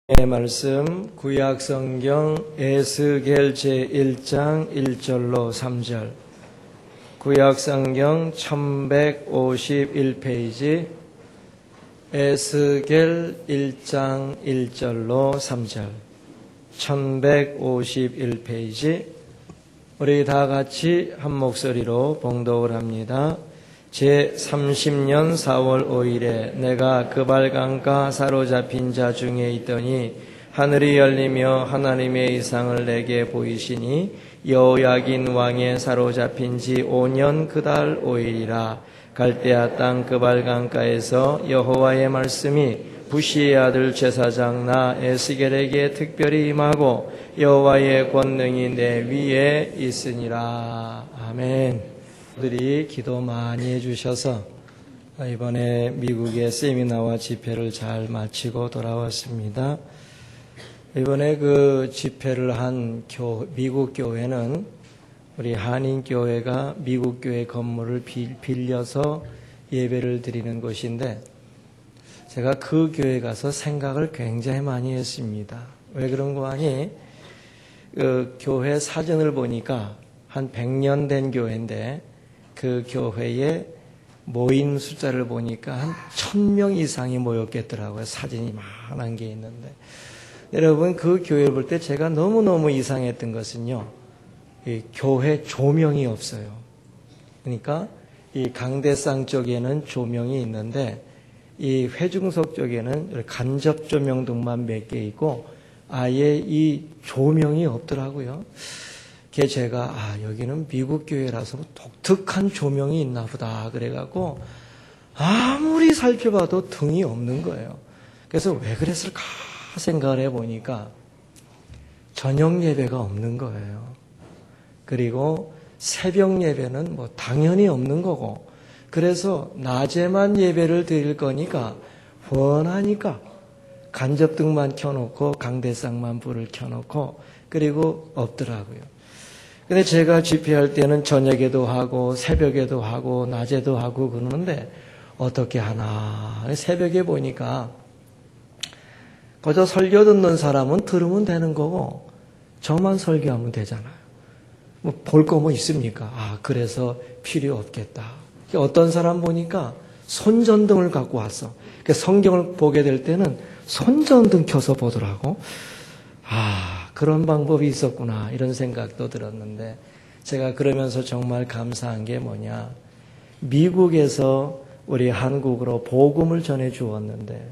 말씀 구약성경 에스겔 제1장 1절로 3절, 구약성경 1151페이지 에스겔 1장 1절로 3절, 1151페이지. 우리 다 같이 한 목소리로 봉독을 합니다. 제30년 4월 5일에 내가 그발강가 사로잡힌 자 중에 있더니 하늘이 열리며 하나님의 이상을 내게 보이시니 여호야긴 왕의 사로잡힌 지 5년 그달 5일이라. 갈대아 땅 그발강가에서 여호와의 말씀이 부시의 아들 제사장 나 에스겔에게 특별히 임하고 여호와의 권능이 내 위에 있으니라. 아멘. 들이 기도 많이 해주셔서 이번에 미국의 세미나와 집회를 잘 마치고 돌아왔습니다. 이번에 그 집회를 한 미국 교회는 우리 한인교회가 미국 교회 건물을 빌려서 예배를 드리는 곳인데, 제가 그 교회 가서 생각을 굉장히 많이 했습니다. 왜 그런 거 아니? 그 교회 사진을 보니까 한 100년 된 교회인데, 그 교회의 모인 숫자를 보니까 한 1000명 이상이 모였겠더라고요. 사진이 많은 게 있는데. 여러분, 그 교회를 볼 때 제가 너무너무 이상했던 것은요, 이 교회 조명이 없어요. 그러니까 이 강대상 쪽에는 조명이 있는데 이 회중석 쪽에는 간접 조명등만 몇 개 있고 아예 이 조명이 없더라고요. 그게 제가 여기는 미국 교회라서 독특한 조명이 있나 보다 그래갖고 아무리 살펴봐도 등이 없는 거예요. 그래서 왜 그랬을까 생각을 해보니까 저녁 예배가 없는 거예요. 그리고 새벽 예배는 뭐 당연히 없는 거고, 그래서 낮에만 예배를 드릴 거니까 훤하니까 간접등만 켜놓고 강대상만 불을 켜놓고 그리고 없더라고요. 근데 제가 집회할 때는 저녁에도 하고 새벽에도 하고 낮에도 하고 그러는데 어떻게 하나. 새벽에 보니까 그저 설교 듣는 사람은 들으면 되는 거고 저만 설교하면 되잖아요. 뭐 볼 거 뭐 있습니까? 그래서 필요 없겠다. 어떤 사람 보니까 손전등을 갖고 왔어. 성경을 보게 될 때는 손전등 켜서 보더라고. 그런 방법이 있었구나 이런 생각도 들었는데, 제가 그러면서 정말 감사한 게 뭐냐, 미국에서 우리 한국으로 복음을 전해 주었는데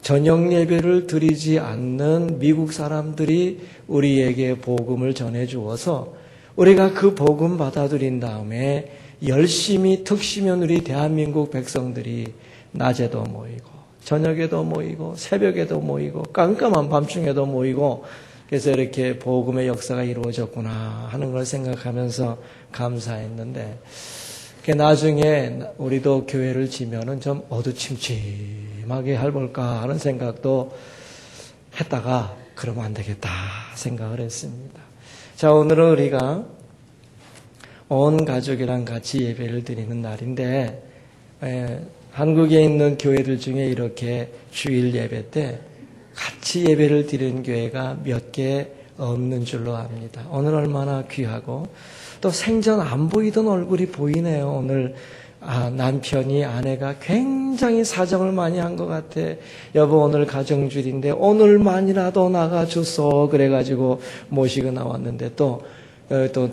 저녁 예배를 드리지 않는 미국 사람들이 우리에게 복음을 전해 주어서 우리가 그 복음 받아들인 다음에 열심히 특시면 우리 대한민국 백성들이 낮에도 모이고 저녁에도 모이고 새벽에도 모이고 깜깜한 밤중에도 모이고, 그래서 이렇게 복음의 역사가 이루어졌구나 하는 걸 생각하면서 감사했는데, 나중에 우리도 교회를 지면은 좀 어두침침하게 해볼까 하는 생각도 했다가 그러면 안 되겠다 생각을 했습니다. 자, 오늘은 우리가 온 가족이랑 같이 예배를 드리는 날인데, 한국에 있는 교회들 중에 이렇게 주일 예배 때 같이 예배를 드리는 교회가 몇 개 없는 줄로 압니다. 오늘 얼마나 귀하고, 또 생전 안 보이던 얼굴이 보이네요. 오늘 남편이 아내가 굉장히 사정을 많이 한 것 같아. 여보 오늘 가정주일인데 오늘만이라도 나가줬어 그래가지고 모시고 나왔는데, 또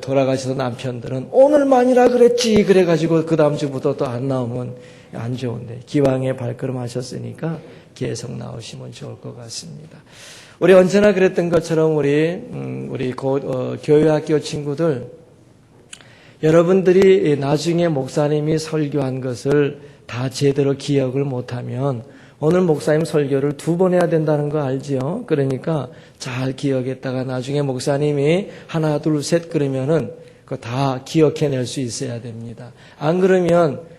돌아가셔서 남편들은 오늘만이라 그랬지 그래가지고 그 다음 주부터 또 안 나오면 안 좋은데, 기왕에 발걸음 하셨으니까 계속 나오시면 좋을 것 같습니다. 우리 언제나 그랬던 것처럼 우리 교회학교 친구들, 여러분들이 나중에 목사님이 설교한 것을 다 제대로 기억을 못하면 오늘 목사님 설교를 2번 해야 된다는 거 알지요? 그러니까 잘 기억했다가 나중에 목사님이 하나 둘 셋 그러면은 그거 다 기억해낼 수 있어야 됩니다. 안 그러면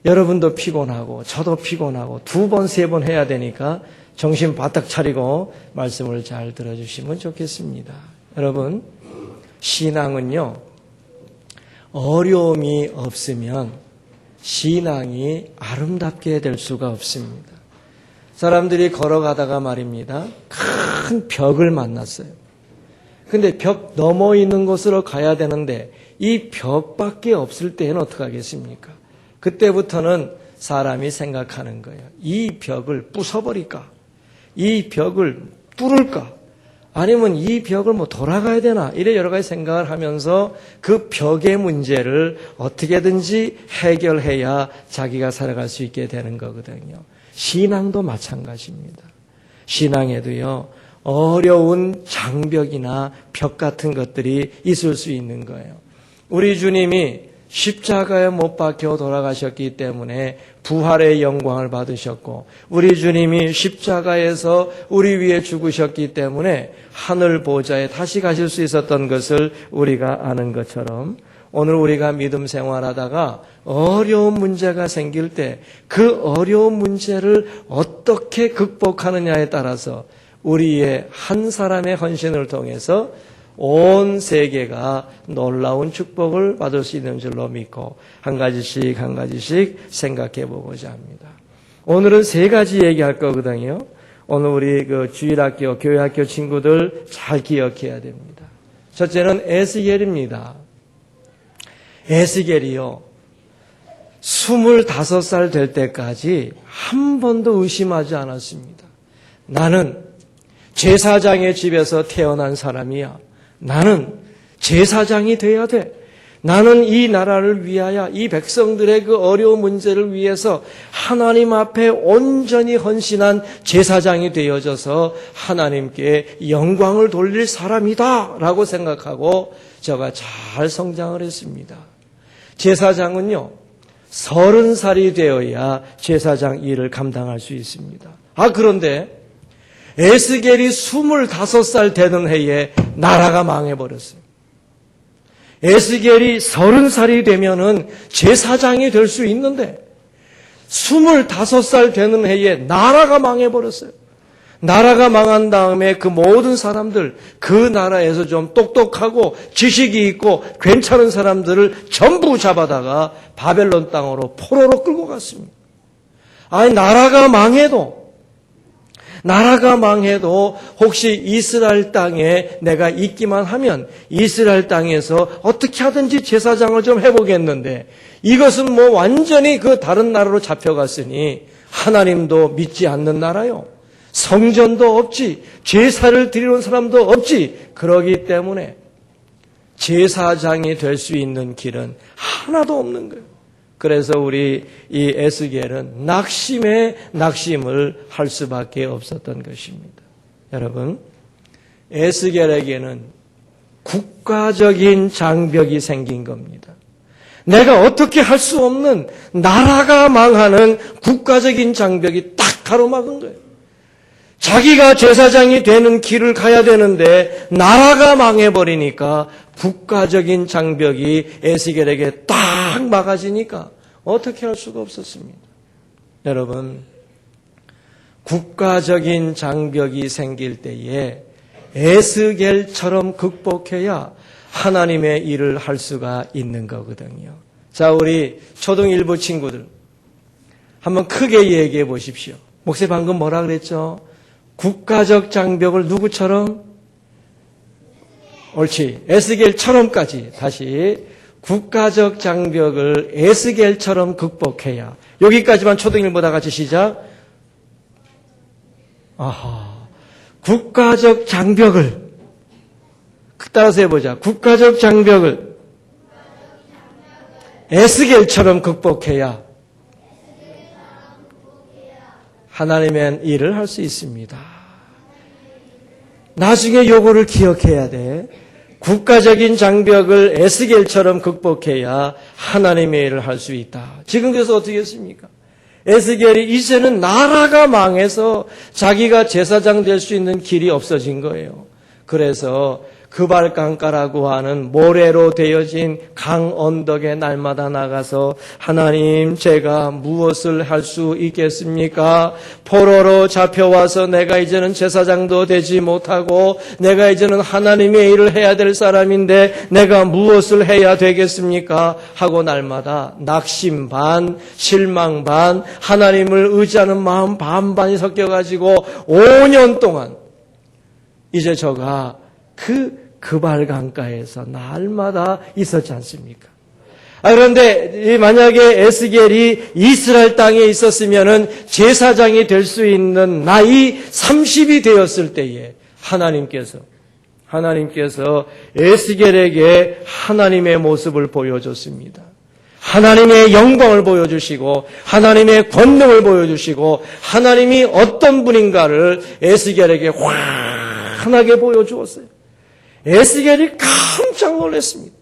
여러분도 피곤하고 저도 피곤하고 2번 3번 해야 되니까 정신 바짝 차리고 말씀을 잘 들어주시면 좋겠습니다. 여러분, 신앙은요, 어려움이 없으면 신앙이 아름답게 될 수가 없습니다. 사람들이 걸어가다가 말입니다. 큰 벽을 만났어요. 근데 벽 넘어 있는 곳으로 가야 되는데 이 벽밖에 없을 때는 어떡하겠습니까? 그때부터는 사람이 생각하는 거예요. 이 벽을 부숴버릴까? 이 벽을 뚫을까? 아니면 이 벽을 돌아가야 되나? 이래 여러 가지 생각을 하면서 그 벽의 문제를 어떻게든지 해결해야 자기가 살아갈 수 있게 되는 거거든요. 신앙도 마찬가지입니다. 신앙에도요, 어려운 장벽이나 벽 같은 것들이 있을 수 있는 거예요. 우리 주님이 십자가에 못 박혀 돌아가셨기 때문에 부활의 영광을 받으셨고, 우리 주님이 십자가에서 우리 위해 죽으셨기 때문에 하늘 보좌에 다시 가실 수 있었던 것을 우리가 아는 것처럼, 오늘 우리가 믿음 생활하다가 어려운 문제가 생길 때 그 어려운 문제를 어떻게 극복하느냐에 따라서 우리의 한 사람의 헌신을 통해서 온 세계가 놀라운 축복을 받을 수 있는 줄로 믿고 한 가지씩 생각해 보고자 합니다. 오늘은 3가지 얘기할 거거든요. 오늘 우리 주일학교, 교회학교 친구들 잘 기억해야 됩니다. 첫째는 에스겔입니다. 에스겔이요, 25살 될 때까지 한 번도 의심하지 않았습니다. 나는 제사장의 집에서 태어난 사람이야. 나는 제사장이 돼야 돼. 나는 이 나라를 위하여 이 백성들의 그 어려운 문제를 위해서 하나님 앞에 온전히 헌신한 제사장이 되어져서 하나님께 영광을 돌릴 사람이다 라고 생각하고 제가 잘 성장을 했습니다. 제사장은요, 30살이 되어야 제사장 일을 감당할 수 있습니다. 그런데 에스겔이 25살 되는 해에 나라가 망해버렸어요. 에스겔이 30살이 되면은 제사장이 될 수 있는데 25살 되는 해에 나라가 망해버렸어요. 나라가 망한 다음에 그 모든 사람들, 그 나라에서 좀 똑똑하고 지식이 있고 괜찮은 사람들을 전부 잡아다가 바벨론 땅으로 포로로 끌고 갔습니다. 나라가 망해도 혹시 이스라엘 땅에 내가 있기만 하면 이스라엘 땅에서 어떻게 하든지 제사장을 좀 해보겠는데, 이것은 완전히 그 다른 나라로 잡혀갔으니 하나님도 믿지 않는 나라요. 성전도 없지, 제사를 드리는 사람도 없지. 그러기 때문에 제사장이 될 수 있는 길은 하나도 없는 거예요. 그래서 우리 이 에스겔은 낙심을 할 수밖에 없었던 것입니다. 여러분, 에스겔에게는 국가적인 장벽이 생긴 겁니다. 내가 어떻게 할 수 없는 나라가 망하는 국가적인 장벽이 딱 가로막은 거예요. 자기가 제사장이 되는 길을 가야 되는데 나라가 망해버리니까 국가적인 장벽이 에스겔에게 딱 막아지니까 어떻게 할 수가 없었습니다. 여러분, 국가적인 장벽이 생길 때에 에스겔처럼 극복해야 하나님의 일을 할 수가 있는 거거든요. 자, 우리 초등 1부 친구들 한번 크게 얘기해 보십시오. 목사님 방금 뭐라 그랬죠? 국가적 장벽을 누구처럼? 옳지. 에스겔처럼까지. 다시. 국가적 장벽을 에스겔처럼 극복해야. 여기까지만 초등 1부 다 같이 시작. 국가적 장벽을. 따라서 해보자. 국가적 장벽을 에스겔처럼 극복해야 하나님의 일을 할 수 있습니다. 나중에 요거를 기억해야 돼. 국가적인 장벽을 에스겔처럼 극복해야 하나님의 일을 할 수 있다. 지금 그래서 어떻게 했습니까? 에스겔이 이제는 나라가 망해서 자기가 제사장 될 수 있는 길이 없어진 거예요. 그래서 그발강가라고 하는 모래로 되어진 강 언덕에 날마다 나가서 하나님, 제가 무엇을 할 수 있겠습니까? 포로로 잡혀와서 내가 이제는 제사장도 되지 못하고 내가 이제는 하나님의 일을 해야 될 사람인데 내가 무엇을 해야 되겠습니까? 하고 날마다 낙심 반, 실망 반, 하나님을 의지하는 마음 반반이 섞여가지고 5년 동안 이제 저가 그발강가에서 날마다 있었지 않습니까? 그런데 만약에 에스겔이 이스라엘 땅에 있었으면은 제사장이 될 수 있는 나이 30이 되었을 때에 하나님께서 에스겔에게 하나님의 모습을 보여줬습니다. 하나님의 영광을 보여주시고 하나님의 권능을 보여주시고 하나님이 어떤 분인가를 에스겔에게 환하게 보여주었어요. 에스겔이 깜짝 놀랐습니다.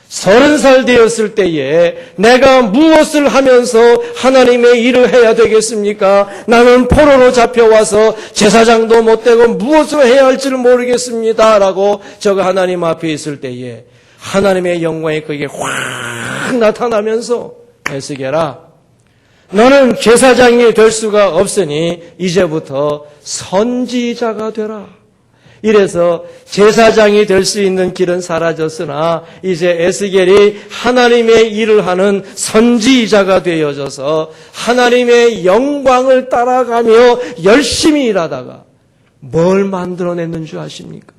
30살 되었을 때에 내가 무엇을 하면서 하나님의 일을 해야 되겠습니까? 나는 포로로 잡혀와서 제사장도 못되고 무엇을 해야 할지를 모르겠습니다. 라고 저가 하나님 앞에 있을 때에 하나님의 영광이 그에게 확 나타나면서 에스겔아, 너는 제사장이 될 수가 없으니 이제부터 선지자가 되라. 이래서 제사장이 될 수 있는 길은 사라졌으나 이제 에스겔이 하나님의 일을 하는 선지자가 되어져서 하나님의 영광을 따라가며 열심히 일하다가 뭘 만들어냈는 줄 아십니까?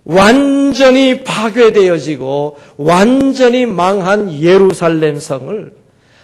완전히 파괴되어지고 완전히 망한 예루살렘 성을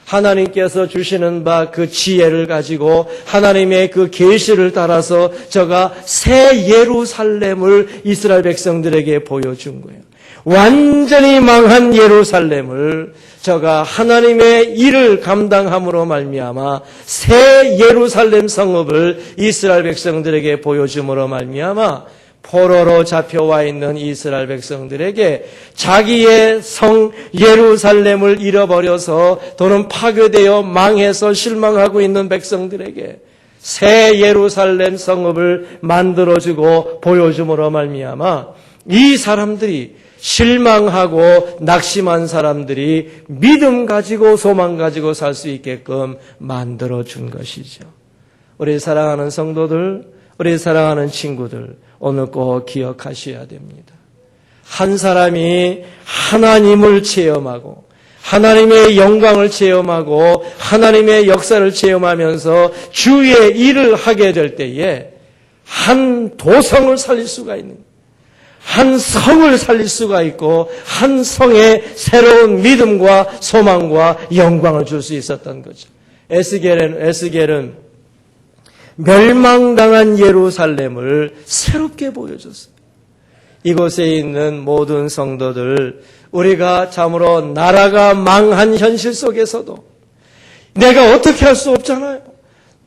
하나님께서 주시는 바 그 지혜를 가지고 하나님의 그 계시를 따라서 저가 새 예루살렘을 이스라엘 백성들에게 보여준 거예요. 완전히 망한 예루살렘을 저가 하나님의 일을 감당함으로 말미암아 새 예루살렘 성읍을 이스라엘 백성들에게 보여줌으로 말미암아 포로로 잡혀와 있는 이스라엘 백성들에게 자기의 성 예루살렘을 잃어버려서 또는 파괴되어 망해서 실망하고 있는 백성들에게 새 예루살렘 성읍을 만들어주고 보여줌으로 말미암아 이 사람들이 실망하고 낙심한 사람들이 믿음 가지고 소망 가지고 살 수 있게끔 만들어준 것이죠. 우리 사랑하는 성도들, 우리 사랑하는 친구들, 오늘 꼭 기억하셔야 됩니다. 한 사람이 하나님을 체험하고 하나님의 영광을 체험하고 하나님의 역사를 체험하면서 주의 일을 하게 될 때에 한 도성을 살릴 수가 있는 거예요. 한 성을 살릴 수가 있고 한 성에 새로운 믿음과 소망과 영광을 줄 수 있었던 거죠. 에스겔은 멸망당한 예루살렘을 새롭게 보여줬어요. 이곳에 있는 모든 성도들, 우리가 참으로 나라가 망한 현실 속에서도 내가 어떻게 할 수 없잖아요.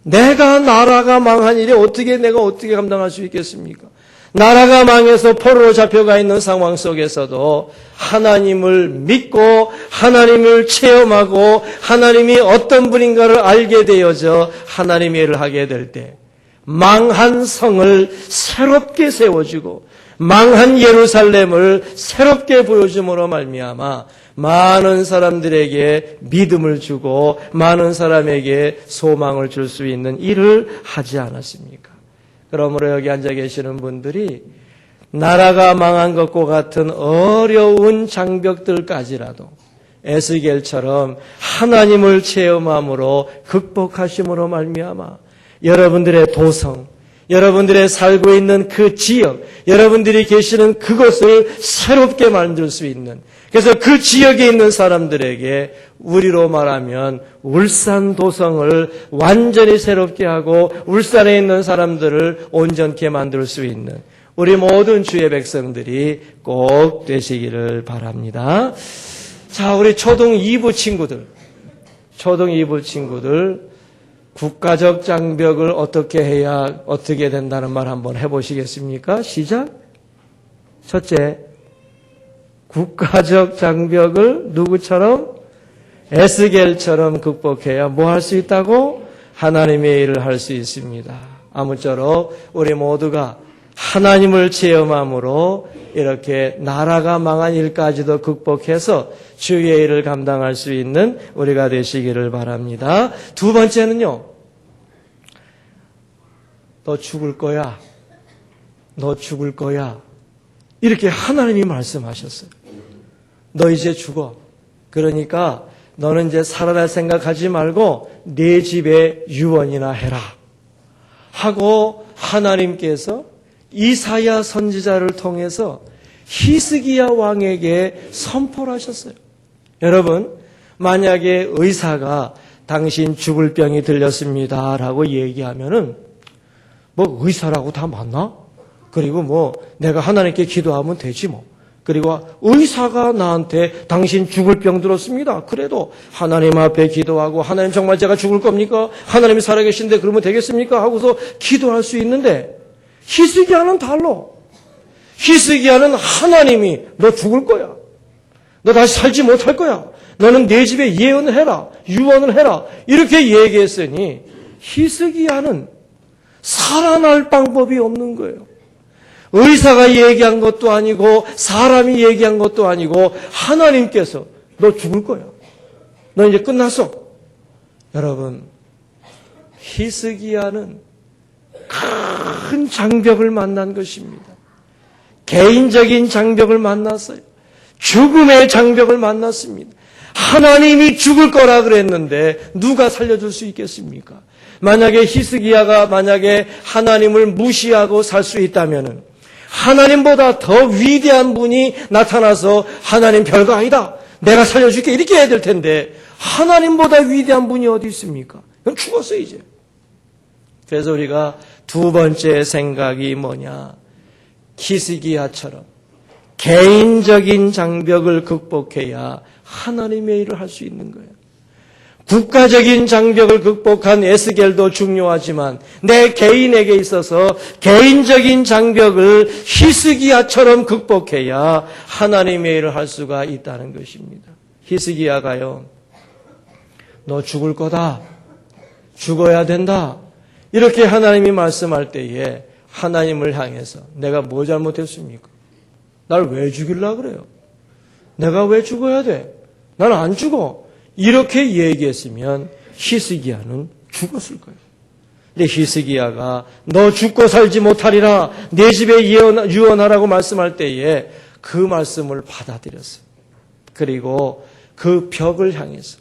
내가 나라가 망한 일에 내가 어떻게 감당할 수 있겠습니까? 나라가 망해서 포로로 잡혀가 있는 상황 속에서도 하나님을 믿고 하나님을 체험하고 하나님이 어떤 분인가를 알게 되어져 하나님의 일을 하게 될 때 망한 성을 새롭게 세워주고 망한 예루살렘을 새롭게 보여줌으로 말미암아 많은 사람들에게 믿음을 주고 많은 사람에게 소망을 줄 수 있는 일을 하지 않았습니까? 그러므로 여기 앉아 계시는 분들이 나라가 망한 것과 같은 어려운 장벽들까지라도 에스겔처럼 하나님을 체험함으로 극복하심으로 말미암아 여러분들의 도성, 여러분들의 살고 있는 그 지역, 여러분들이 계시는 그곳을 새롭게 만들 수 있는, 그래서 그 지역에 있는 사람들에게 우리로 말하면 울산 도성을 완전히 새롭게 하고 울산에 있는 사람들을 온전케 만들 수 있는 우리 모든 주의 백성들이 꼭 되시기를 바랍니다. 자, 우리 초등 2부 친구들, 국가적 장벽을 어떻게 해야 어떻게 된다는 말 한번 해보시겠습니까? 시작. 첫째, 국가적 장벽을 누구처럼? 에스겔처럼 극복해야 뭐 할 수 있다고? 하나님의 일을 할 수 있습니다. 아무쪼록 우리 모두가 하나님을 체험함으로 이렇게 나라가 망한 일까지도 극복해서 주의 일을 감당할 수 있는 우리가 되시기를 바랍니다. 두 번째는요. 너 죽을 거야. 너 죽을 거야. 이렇게 하나님이 말씀하셨어요. 너 이제 죽어. 그러니까 너는 이제 살아날 생각하지 말고 내 집에 유언이나 해라. 하고 하나님께서 이사야 선지자를 통해서 히스기야 왕에게 선포를 하셨어요. 여러분, 만약에 의사가 당신 죽을 병이 들렸습니다 라고 얘기하면은 뭐 의사라고 다 맞나? 그리고 뭐 내가 하나님께 기도하면 되지 뭐. 그리고 의사가 나한테 당신 죽을 병 들었습니다. 그래도 하나님 앞에 기도하고 하나님 정말 제가 죽을 겁니까? 하나님이 살아계신데 그러면 되겠습니까? 하고서 기도할 수 있는데 히스기야는 달라. 히스기야는 하나님이 너 죽을 거야. 너 다시 살지 못할 거야. 너는 내 집에 예언을 해라. 유언을 해라. 이렇게 얘기했으니 히스기야는 살아날 방법이 없는 거예요. 의사가 얘기한 것도 아니고 사람이 얘기한 것도 아니고 하나님께서 너 죽을 거야. 너 이제 끝났어. 여러분, 히스기야는 큰 장벽을 만난 것입니다. 개인적인 장벽을 만났어요. 죽음의 장벽을 만났습니다. 하나님이 죽을 거라 그랬는데 누가 살려줄 수 있겠습니까? 만약에 히스기야가 만약에 하나님을 무시하고 살 수 있다면은 하나님보다 더 위대한 분이 나타나서 하나님 별거 아니다. 내가 살려줄게. 이렇게 해야 될 텐데 하나님보다 위대한 분이 어디 있습니까? 그럼 죽었어 이제. 그래서 우리가 두 번째 생각이 뭐냐. 히스기야처럼 개인적인 장벽을 극복해야 하나님의 일을 할 수 있는 거예요. 국가적인 장벽을 극복한 에스겔도 중요하지만 내 개인에게 있어서 개인적인 장벽을 히스기야처럼 극복해야 하나님의 일을 할 수가 있다는 것입니다. 히스기야가요, 너 죽을 거다. 죽어야 된다. 이렇게 하나님이 말씀할 때에 하나님을 향해서 내가 뭐 잘못했습니까? 날 왜 죽이려고 그래요? 내가 왜 죽어야 돼? 난 안 죽어. 이렇게 얘기했으면 히스기야는 죽었을 거예요. 근데 히스기야가 너 죽고 살지 못하리라 내 집에 유언하라고 말씀할 때에 그 말씀을 받아들였어요. 그리고 그 벽을 향해서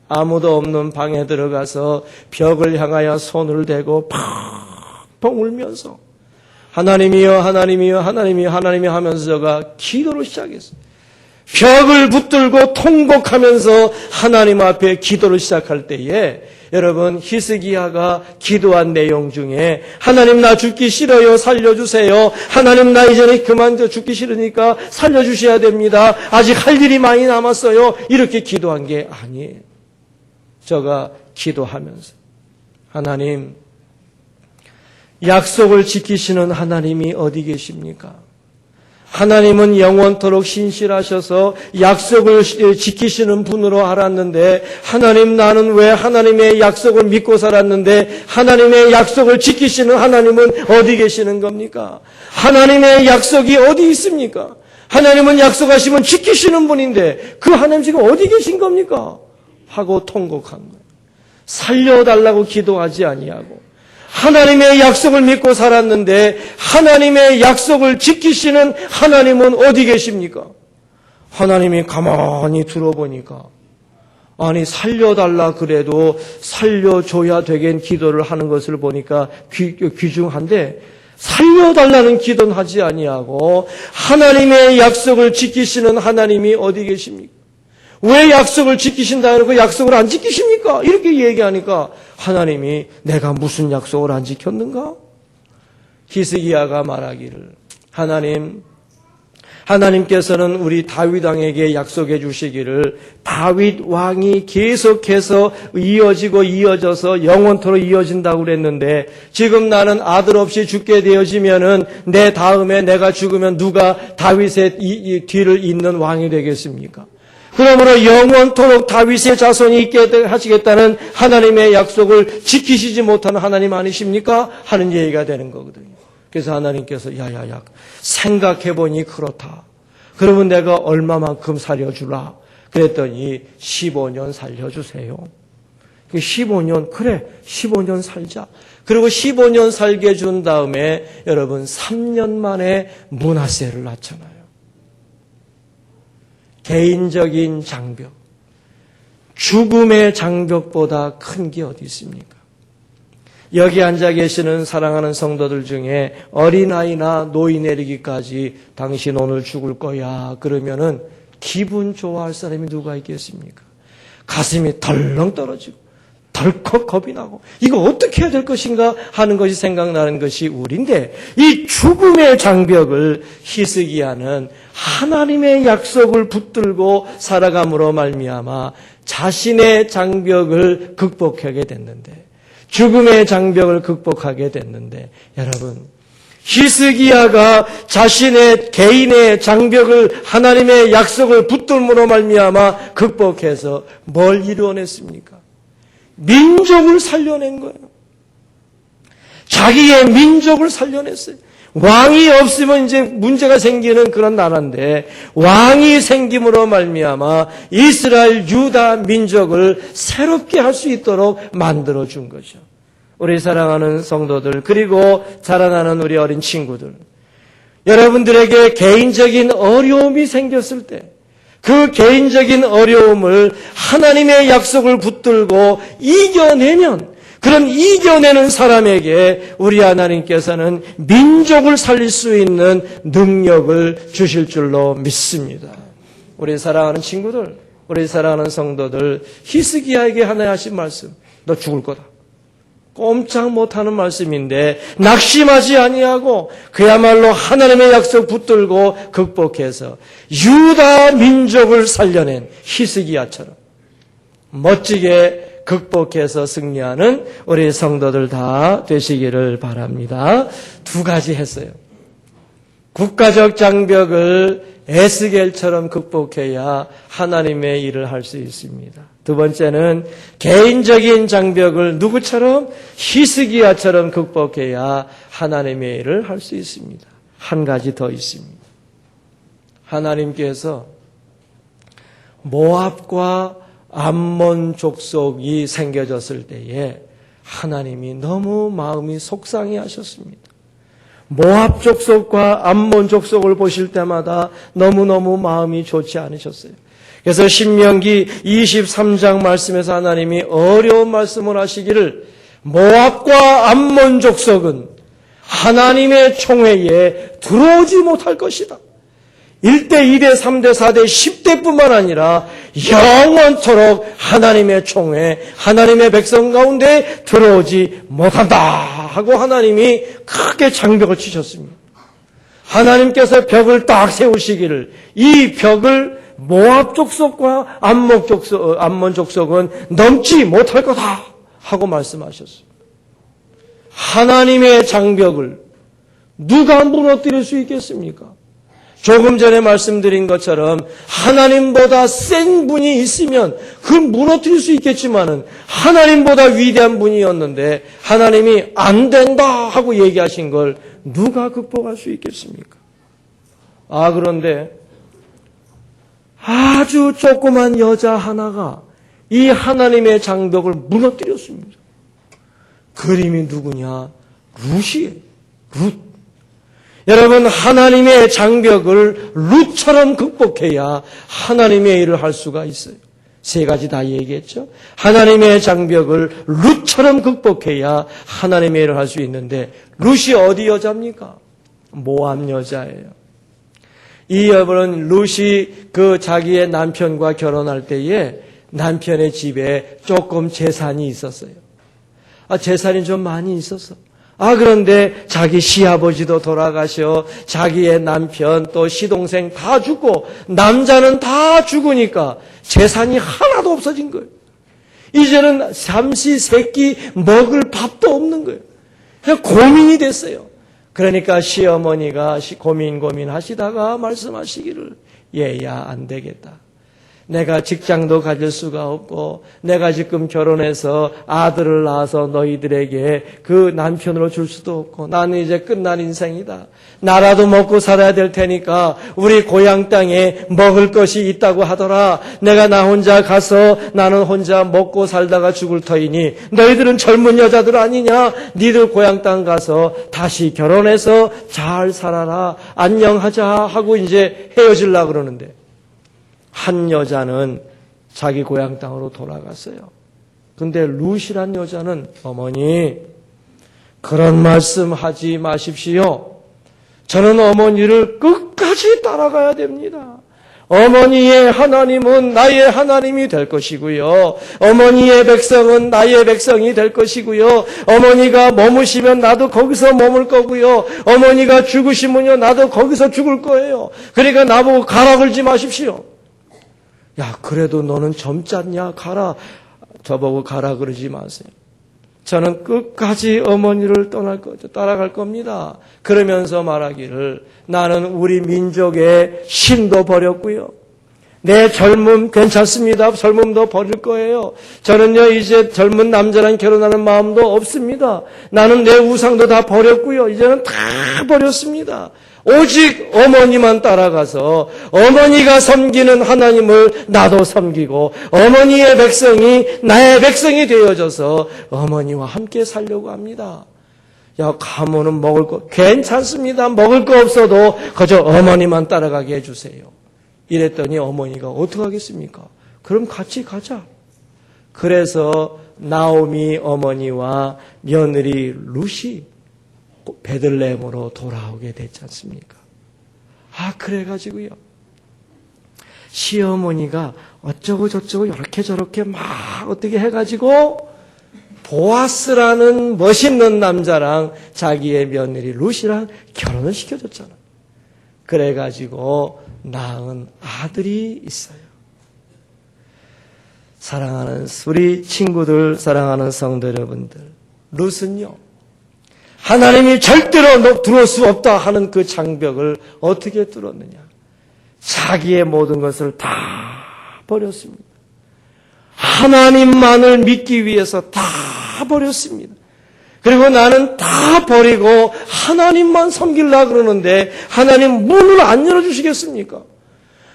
아무도 없는 방에 들어가서 벽을 향하여 손을 대고 펑펑 울면서 하나님이여 하나님이여 하나님이여 하나님이여 하면서 저가 기도를 시작했어요. 벽을 붙들고 통곡하면서 하나님 앞에 기도를 시작할 때에 여러분 히스기야가 기도한 내용 중에 하나님 나 죽기 싫어요 살려주세요. 하나님 나 이제는 그만 죽기 싫으니까 살려주셔야 됩니다. 아직 할 일이 많이 남았어요. 이렇게 기도한 게 아니에요. 저가 기도하면서 하나님 약속을 지키시는 하나님이 어디 계십니까? 하나님은 영원토록 신실하셔서 약속을 지키시는 분으로 알았는데 하나님 나는 왜 하나님의 약속을 믿고 살았는데 하나님의 약속을 지키시는 하나님은 어디 계시는 겁니까? 하나님의 약속이 어디 있습니까? 하나님은 약속하시면 지키시는 분인데 그 하나님 지금 어디 계신 겁니까? 하고 통곡한 거예요. 살려달라고 기도하지 아니하고 하나님의 약속을 믿고 살았는데 하나님의 약속을 지키시는 하나님은 어디 계십니까? 하나님이 가만히 들어보니까 아니 살려달라 그래도 살려줘야 되겠는 기도를 하는 것을 보니까 귀중한데 살려달라는 기도는 하지 아니하고 하나님의 약속을 지키시는 하나님이 어디 계십니까? 왜 약속을 지키신다 그러고 약속을 안 지키십니까? 이렇게 얘기하니까 하나님이 내가 무슨 약속을 안 지켰는가? 히스기야가 말하기를 하나님께서는 우리 다윗 왕에게 약속해 주시기를 다윗 왕이 계속해서 이어져서 영원토록 이어진다고 그랬는데 지금 나는 아들 없이 죽게 되어지면은 내 다음에 내가 죽으면 누가 다윗의 이 뒤를 잇는 왕이 되겠습니까? 그러므로 영원토록 다윗의 자손이 있게 하시겠다는 하나님의 약속을 지키시지 못하는 하나님 아니십니까? 하는 얘기가 되는 거거든요. 그래서 하나님께서 야야야 생각해보니 그렇다. 그러면 내가 얼마만큼 살려주라. 그랬더니 15년 살려주세요. 15년 그래 15년 살자. 그리고 15년 살게 준 다음에 여러분 3년 만에 므낫세를 낳잖아요. 개인적인 장벽, 죽음의 장벽보다 큰 게 어디 있습니까? 여기 앉아 계시는 사랑하는 성도들 중에 어린아이나 노인 내리기까지 당신 오늘 죽을 거야 그러면은 기분 좋아할 사람이 누가 있겠습니까? 가슴이 덜렁 떨어지고 덜컥 겁이 나고 이거 어떻게 해야 될 것인가 하는 것이 생각나는 것이 우리인데, 이 죽음의 장벽을 히스기야는 하나님의 약속을 붙들고 살아감으로 말미암아 자신의 장벽을 극복하게 됐는데, 죽음의 장벽을 극복하게 됐는데, 여러분 히스기야가 자신의 개인의 장벽을 하나님의 약속을 붙들므로 말미암아 극복해서 뭘 이루어냈습니까? 민족을 살려낸 거예요. 자기의 민족을 살려냈어요. 왕이 없으면 이제 문제가 생기는 그런 나라인데, 왕이 생김으로 말미암아 이스라엘 유다 민족을 새롭게 할 수 있도록 만들어준 거죠. 우리 사랑하는 성도들, 그리고 자라나는 우리 어린 친구들, 여러분들에게 개인적인 어려움이 생겼을 때 그 개인적인 어려움을 하나님의 약속을 붙들고 이겨내면, 그런 이겨내는 사람에게 우리 하나님께서는 민족을 살릴 수 있는 능력을 주실 줄로 믿습니다. 우리 사랑하는 친구들, 우리 사랑하는 성도들, 히스기야에게 하나님 하신 말씀, 너 죽을 거다. 꼼짝 못하는 말씀인데 낙심하지 아니하고 그야말로 하나님의 약속 붙들고 극복해서 유다 민족을 살려낸 히스기야처럼 멋지게 극복해서 승리하는 우리 성도들 다 되시기를 바랍니다. 두 가지 했어요. 국가적 장벽을 에스겔처럼 극복해야 하나님의 일을 할 수 있습니다. 두 번째는 개인적인 장벽을 누구처럼? 히스기야처럼 극복해야 하나님의 일을 할 수 있습니다. 한 가지 더 있습니다. 하나님께서 모압과 암몬 족속이 생겨졌을 때에 하나님이 너무 마음이 속상해 하셨습니다. 모압 족속과 암몬 족속을 보실 때마다 너무너무 마음이 좋지 않으셨어요. 그래서 신명기 23장 말씀에서 하나님이 어려운 말씀을 하시기를, 모압과 암몬 족속은 하나님의 총회에 들어오지 못할 것이다. 1대, 2대, 3대, 4대, 10대뿐만 아니라 영원토록 하나님의 총회, 하나님의 백성 가운데 들어오지 못한다 하고 하나님이 크게 장벽을 치셨습니다. 하나님께서 벽을 딱 세우시기를, 이 벽을 모압 족속과 암몬 족속은 넘지 못할 거다 하고 말씀하셨어요. 하나님의 장벽을 누가 무너뜨릴 수 있겠습니까? 조금 전에 말씀드린 것처럼 하나님보다 센 분이 있으면 그 무너뜨릴 수 있겠지만은 하나님보다 위대한 분이었는데 하나님이 안 된다 하고 얘기하신 걸 누가 극복할 수 있겠습니까? 그런데 아주 조그만 여자 하나가 이 하나님의 장벽을 무너뜨렸습니다. 그림이 누구냐? 룻이에요. 룻. 여러분, 하나님의 장벽을 룻처럼 극복해야 하나님의 일을 할 수가 있어요. 세 가지 다 얘기했죠. 하나님의 장벽을 룻처럼 극복해야 하나님의 일을 할 수 있는데, 룻이 어디 여자입니까? 모압 여자예요. 이 여러분은 룻이 그 자기의 남편과 결혼할 때에 남편의 집에 조금 재산이 있었어요. 재산이 좀 많이 있었어. 그런데 자기 시아버지도 돌아가셔, 자기의 남편 또 시동생 다 죽고 남자는 다 죽으니까 재산이 하나도 없어진 거예요. 이제는 잠시 세끼 먹을 밥도 없는 거예요. 그냥 고민이 됐어요. 그러니까 시어머니가 고민하시다가 말씀하시기를, 얘야 안 되겠다. 내가 직장도 가질 수가 없고 내가 지금 결혼해서 아들을 낳아서 너희들에게 그 남편으로 줄 수도 없고 나는 이제 끝난 인생이다. 나라도 먹고 살아야 될 테니까 우리 고향 땅에 먹을 것이 있다고 하더라. 내가 나 혼자 가서 나는 혼자 먹고 살다가 죽을 터이니 너희들은 젊은 여자들 아니냐. 니들 고향 땅 가서 다시 결혼해서 잘 살아라. 안녕하자 하고 이제 헤어지려고 그러는데 한 여자는 자기 고향 땅으로 돌아갔어요. 근데 룻이란 여자는 어머니 그런 말씀 하지 마십시오. 저는 어머니를 끝까지 따라가야 됩니다. 어머니의 하나님은 나의 하나님이 될 것이고요. 어머니의 백성은 나의 백성이 될 것이고요. 어머니가 머무시면 나도 거기서 머물 거고요. 어머니가 죽으시면요 나도 거기서 죽을 거예요. 그러니까 나보고 가라 그러지 마십시오. 야, 그래도 너는 젊잖냐? 가라. 저보고 가라 그러지 마세요. 저는 끝까지 어머니를 따라갈 겁니다. 그러면서 말하기를 나는 우리 민족의 신도 버렸고요. 내 젊음 괜찮습니다. 젊음도 버릴 거예요. 저는요 이제 젊은 남자랑 결혼하는 마음도 없습니다. 나는 내 우상도 다 버렸고요. 이제는 다 버렸습니다. 오직 어머니만 따라가서 어머니가 섬기는 하나님을 나도 섬기고 어머니의 백성이 나의 백성이 되어져서 어머니와 함께 살려고 합니다. 야, 가면은 먹을 거 괜찮습니다. 먹을 거 없어도 그저 어머니만 따라가게 해주세요. 이랬더니 어머니가 어떡하겠습니까? 그럼 같이 가자. 그래서 나오미 어머니와 며느리 룻이 베들레헴으로 돌아오게 됐지 않습니까? 그래가지고요. 시어머니가 어쩌고 저쩌고 이렇게 저렇게 막 어떻게 해가지고 보아스라는 멋있는 남자랑 자기의 며느리 룻이랑 결혼을 시켜줬잖아. 그래가지고 낳은 아들이 있어요. 사랑하는 우리 친구들, 사랑하는 성도 여러분들, 룻은요. 하나님이 절대로 들어올 수 없다 하는 그 장벽을 어떻게 뚫었느냐. 자기의 모든 것을 다 버렸습니다. 하나님만을 믿기 위해서 다 버렸습니다. 그리고 나는 다 버리고 하나님만 섬기려고 그러는데 하나님 문을 안 열어주시겠습니까?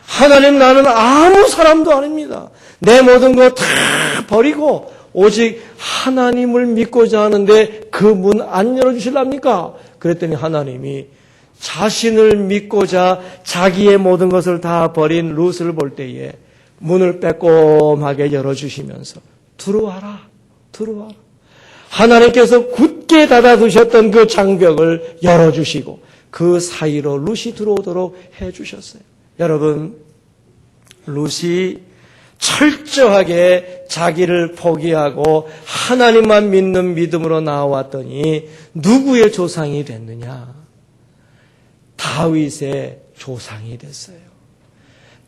하나님 나는 아무 사람도 아닙니다. 내 모든 거 다 버리고 오직 하나님을 믿고자 하는데 그 문 안 열어주실랍니까? 그랬더니 하나님이 자신을 믿고자 자기의 모든 것을 다 버린 룻을 볼 때에 문을 빼꼼하게 열어주시면서 들어와라. 하나님께서 굳게 닫아두셨던 그 장벽을 열어주시고 그 사이로 룻이 들어오도록 해주셨어요. 여러분, 룻이 철저하게 자기를 포기하고 하나님만 믿는 믿음으로 나왔더니 누구의 조상이 됐느냐? 다윗의 조상이 됐어요.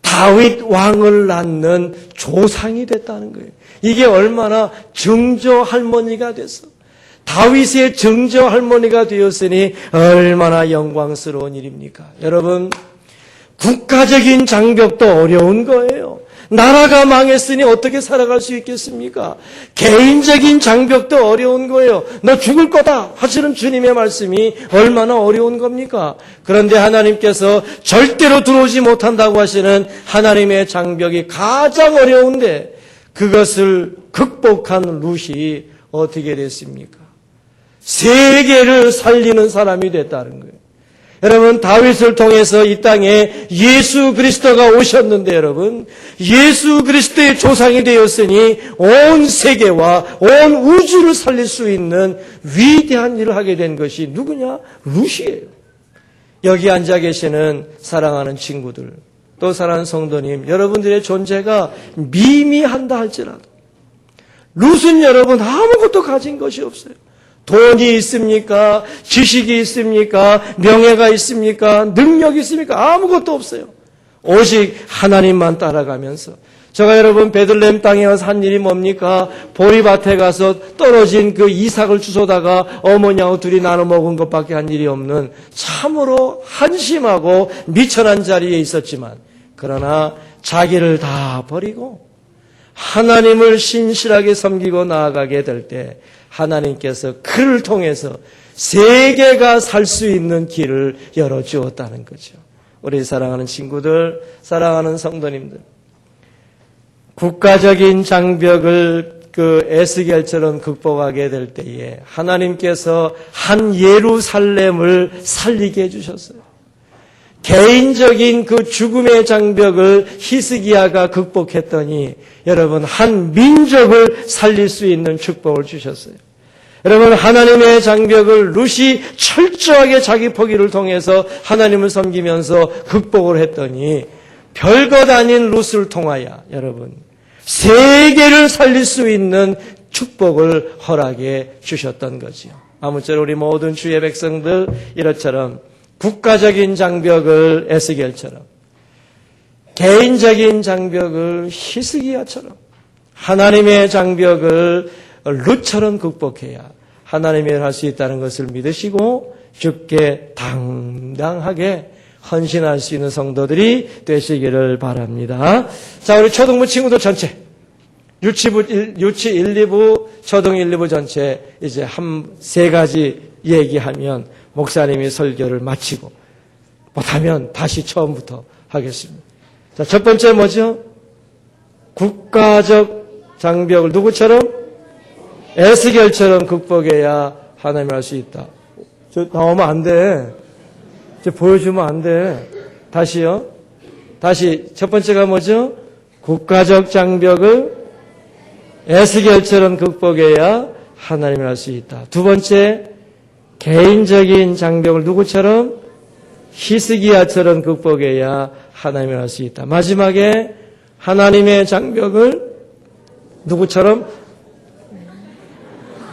다윗 왕을 낳는 조상이 됐다는 거예요. 이게 얼마나 증조 할머니가 됐어. 다윗의 증조 할머니가 되었으니 얼마나 영광스러운 일입니까? 여러분, 국가적인 장벽도 어려운 거예요. 나라가 망했으니 어떻게 살아갈 수 있겠습니까? 개인적인 장벽도 어려운 거예요. 너 죽을 거다 하시는 주님의 말씀이 얼마나 어려운 겁니까? 그런데 하나님께서 절대로 들어오지 못한다고 하시는 하나님의 장벽이 가장 어려운데 그것을 극복한 룻이 어떻게 됐습니까? 세계를 살리는 사람이 됐다는 거예요. 여러분, 다윗을 통해서 이 땅에 예수 그리스도가 오셨는데 여러분, 예수 그리스도의 조상이 되었으니 온 세계와 온 우주를 살릴 수 있는 위대한 일을 하게 된 것이 누구냐? 룻이에요. 여기 앉아 계시는 사랑하는 친구들, 또 사랑하는 성도님, 여러분들의 존재가 미미한다 할지라도 룻은 여러분 아무것도 가진 것이 없어요. 돈이 있습니까? 지식이 있습니까? 명예가 있습니까? 능력이 있습니까? 아무것도 없어요. 오직 하나님만 따라가면서. 제가 여러분 베들레헴 땅에 가서 한 일이 뭡니까? 보리밭에 가서 떨어진 그 이삭을 주워다가 어머니하고 둘이 나눠 먹은 것밖에 한 일이 없는 참으로 한심하고 미천한 자리에 있었지만, 그러나 자기를 다 버리고 하나님을 신실하게 섬기고 나아가게 될 때 하나님께서 그를 통해서 세계가 살 수 있는 길을 열어주었다는 거죠. 우리 사랑하는 친구들, 사랑하는 성도님들, 국가적인 장벽을 에스겔처럼 극복하게 될 때에 하나님께서 한 예루살렘을 살리게 해주셨어요. 개인적인 그 죽음의 장벽을 히스기야가 극복했더니 여러분 한 민족을 살릴 수 있는 축복을 주셨어요. 여러분 하나님의 장벽을 룻이 철저하게 자기 포기를 통해서 하나님을 섬기면서 극복을 했더니 별것 아닌 룻을 통하여 여러분 세계를 살릴 수 있는 축복을 허락해 주셨던 거지요. 아무쪼록 우리 모든 주의 백성들 이렇처럼 국가적인 장벽을 에스겔처럼 개인적인 장벽을 히스기야처럼 하나님의 장벽을 룻처럼 극복해야 하나님이 할 수 있다는 것을 믿으시고 주께 당당하게 헌신할 수 있는 성도들이 되시기를 바랍니다. 자, 우리 초등부 친구들 전체 유치 1, 2부, 초등 1, 2부 전체 이제 세 가지 얘기하면 목사님이 설교를 마치고 못하면 다시 처음부터 하겠습니다. 자, 첫 번째 뭐죠? 국가적 장벽을 누구처럼? 에스겔처럼 극복해야 하나님이 할 수 있다. 저 나오면 안 돼. 저 보여주면 안 돼. 다시요. 다시 첫 번째가 뭐죠? 국가적 장벽을 에스겔처럼 극복해야 하나님이 할 수 있다. 두 번째, 개인적인 장벽을 누구처럼? 히스기야처럼 극복해야 하나님이 할 수 있다. 마지막에 하나님의 장벽을 누구처럼?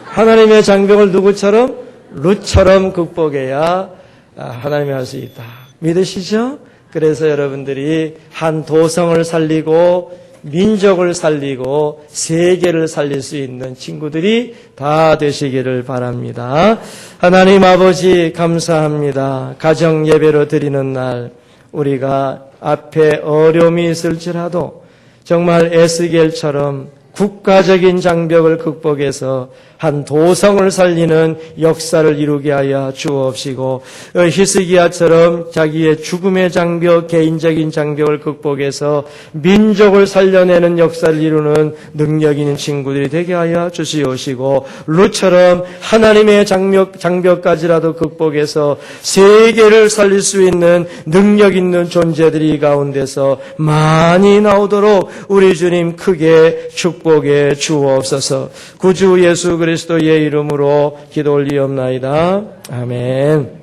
하나님의 장벽을 누구처럼? 룻처럼 극복해야 하나님이 할 수 있다. 믿으시죠? 그래서 여러분들이 한 도성을 살리고 민족을 살리고 세계를 살릴 수 있는 친구들이 다 되시기를 바랍니다. 하나님 아버지 감사합니다. 가정 예배로 드리는 날 우리가 앞에 어려움이 있을지라도 정말 에스겔처럼 국가적인 장벽을 극복해서 한 도성을 살리는 역사를 이루게 하여 주옵시고 히스기야처럼 자기의 죽음의 장벽, 개인적인 장벽을 극복해서 민족을 살려내는 역사를 이루는 능력 있는 친구들이 되게 하여 주시옵시고 룻처럼 하나님의 장벽까지라도 극복해서 세계를 살릴 수 있는 능력 있는 존재들이 가운데서 많이 나오도록 우리 주님 크게 축복해 주옵소서. 구주 예수 그리스도의 이름으로 기도 올리옵나이다. 아멘.